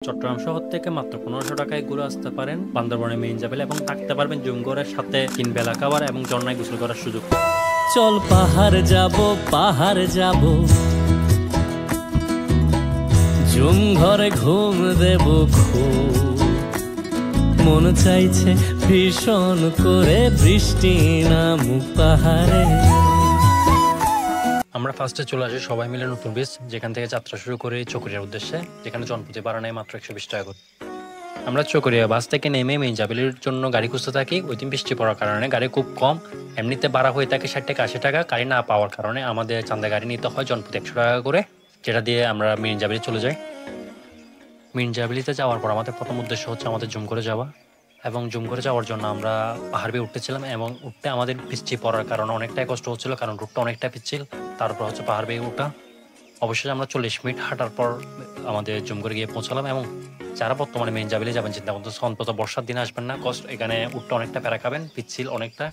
চট্টগ্রাম শহর থেকে মাত্র 1500 টাকায় ঘুরে আসতে পারেন বান্দরবনে মেইন জাবেল এবং থাকতে পারবেন জুমঘরের সাথে 3 বেলা খাবার এবং ঝর্ণায় গোসল করার সুযোগ। চল পাহাড় যাব জুমঘরে ঘুম দেব খুব, মন চাইছে ভীষণ করে বৃষ্টি নামুক পাহাড়ে। আমরা ফার্স্টে চলে আসি সবাই মিলে নতুন বীজ, যেখান থেকে যাত্রা শুরু করি চকরিয়ার উদ্দেশ্যে, যেখানে জনপ্রতি ভাড়া নেয় মাত্র 120 টাকা করে। আমরা চকরিয়া বাস থেকে নেমে মেইন জাবেলের জন্য গাড়ি খুঁজতে থাকি। ওই দিন বৃষ্টি পড়ার কারণে গাড়ি খুব কম, এমনিতে ভাড়া হয়ে থাকে 60 থেকে 80 টাকা। গাড়ি না পাওয়ার কারণে আমাদের চান্দা গাড়ি নিতে হয় জনপ্রতি 100 টাকা করে, যেটা দিয়ে আমরা মেইন জাবেলি চলে যাই। মেইন জাবেলিতে যাওয়ার পর আমাদের প্রথম উদ্দেশ্য হচ্ছে আমাদের জুমঘরে যাওয়া, এবং জুমঘরে যাওয়ার জন্য আমরা পাহাড় বেয়ে উঠতেছিলাম এবং উঠতে আমাদের বৃষ্টি পড়ার কারণে অনেকটাই কষ্ট হচ্ছিল, কারণ রুটটা অনেকটা পিচ্ছিল। তারপর হচ্ছে পাহাড় বেয়ে উঠা। অবশ্যই আমরা 40 মিনিট হাঁটার পর আমাদের জুমঘরে গিয়ে পৌঁছালাম। এবং যারা বর্তমানে মেইন জাবেলে যাবেন চিন্তা করতেছে অন্তত বর্ষার দিনে আসবেন না, কষ্ট এখানে উঠতে অনেকটা প্যারা খাবেন, পিচ্ছিল অনেকটা।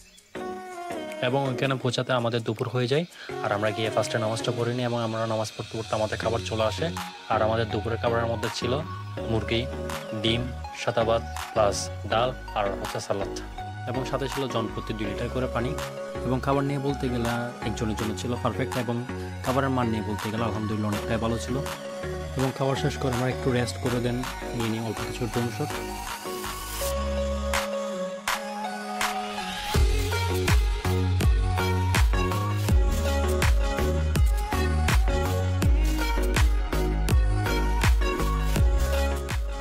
এবং ওইখানে পৌঁছাতে আমাদের দুপুর হয়ে যায়। আর আমরা গিয়ে ফার্স্টে নামাজটা পড়ে নিই এবং আমরা নামাজ পড়তে পড়তে আমাদের খাবার চলে আসে। আর আমাদের দুপুরের খাবারের মধ্যে ছিল মুরগি, ডিম, সাদা প্লাস ডাল আর হচ্ছে সালাদ, এবং সাথে ছিল জনপ্রতি 2 লিটার করে পানি। এবং খাবার নিয়ে বলতে গেলে একজনের জন্য ছিল পারফেক্ট, এবং খাবারের মান নিয়ে বলতে গেলে আলহামদুলিল্লাহ অনেকটাই ভালো ছিল। এবং খাবার শেষ করে আমরা একটু রেস্ট করে দেন নিয়ে অল্প কিছু ড্রোন শট।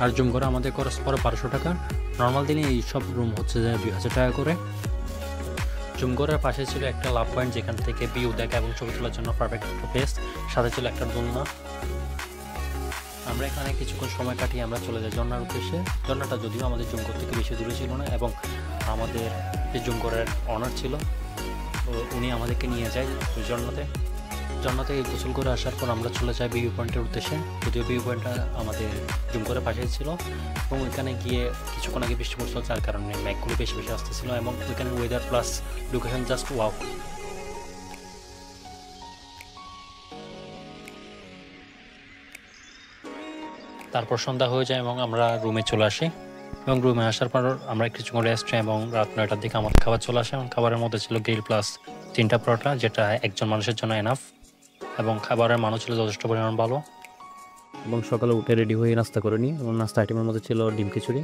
আর জুমঘরে আমাদের খরচ পড়ে 1200 টাকা। নর্মাল দিনে এই সব রুম হচ্ছে যে 2000 টাকা করে। জুমঘরের পাশে ছিল একটা লাভ পয়েন্ট, যেখান থেকে ভিউ দেখা এবং ছবি তোলার জন্য পারফেক্ট একটা প্লেস। সাথে ছিল একটা দোলনা। আমরা এখানে কিছুক্ষণ সময় কাটিয়ে আমরা চলে যাই ঝর্ণার উদ্দেশ্যে। ঝর্ণাটা যদিও আমাদের জুমঘর থেকে বেশি দূরে ছিল না, এবং আমাদের যে জুমঘরের অনার ছিল উনি আমাদেরকে নিয়ে যায় ওই ঝর্ণাতে গোসল করে আসার পর আমরা চলে যাই ভিউ পয়েন্টের উদ্দেশ্যে। যদিও ভিউ পয়েন্টটা আমাদের জুমঘরের পাশেই ছিল, এবং ওইখানে গিয়ে কিছুক্ষণ আগে বৃষ্টি পড়ছিল, যার কারণে ম্যাঘগুলো বেশি আসতেছিল, এবং ওইখানে weather plus location just wow. তারপর সন্ধ্যা হয়ে যায় এবং আমরা রুমে চলে আসি। এবং রুমে আসার পর আমরা কিছুক্ষণ রেস্ট এবং রাত 9টার দিকে আমাদের খাবার চলে আসে। এবং খাবারের মধ্যে ছিল গ্রিল প্লাস 3টা পরোটা, যেটা একজন মানুষের জন্য এনাফ, এবং খাবারের মানও ছিল যথেষ্ট পরিমাণ ভালো। এবং সকালে উঠে রেডি হয়ে নাস্তা করে নিই, এবং নাস্তা আইটেমের মধ্যে ছিল ডিম খিচুড়ি।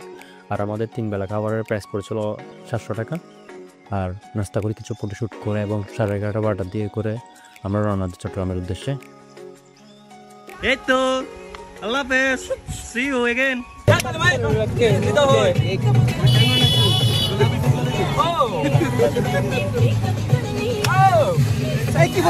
আর আমাদের 3 বেলা খাবারের প্রাইস পড়েছিল 700 টাকা। আর নাস্তা করে কিছু ফটোশ্যুট করে এবং 11:30 12টার দিকে করে আমরা রওনা দিই চট্টগ্রামের উদ্দেশ্যে। এই তো আল্লাহ হাফেজ, সি ইউ এগেইন। কি